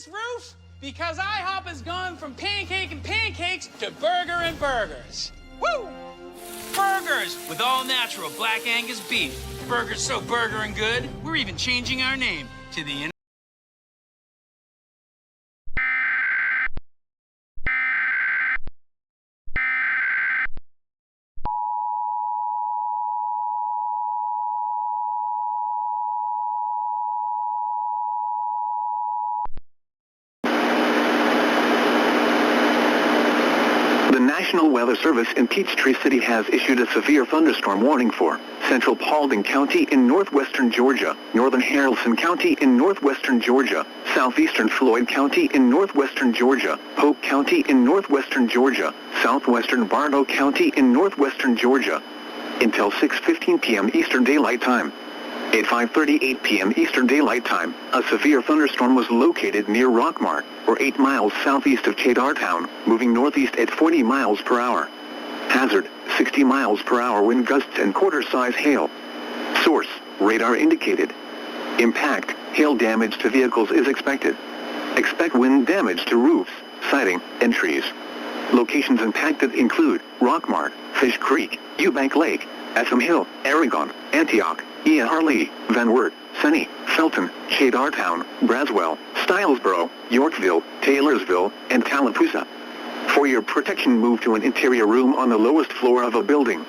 this roof? Because IHOP has gone from pancake and pancakes to burger and burgers. Woo! Burgers with all natural Black Angus beef. Burgers so burger and good, we're even changing our name to the The National Weather Service in Peachtree City has issued a severe thunderstorm warning for central Paulding County in northwestern Georgia, northern Haralson County in northwestern Georgia, southeastern Floyd County in northwestern Georgia, Polk County in northwestern Georgia, southwestern Bartow County in northwestern Georgia, until 6:15 p.m. Eastern Daylight Time. At 5:38 p.m. Eastern Daylight Time, a severe thunderstorm was located near Rockmart, or 8 miles southeast of Cedartown, moving northeast at 40 miles per hour. Hazard, 60 miles per hour wind gusts and quarter-size hail. Source, radar indicated. Impact, hail damage to vehicles is expected. Expect wind damage to roofs, siding, and trees. Locations impacted include Rockmart, Fish Creek, Eubank Lake, Ephraim Hill, Aragon, Antioch, Ian Harley, Van Wert, Sunny, Felton, Cedartown, Braswell, Stylesboro, Yorkville, Taylorsville, and Tallapoosa. For your protection, move to an interior room on the lowest floor of a building.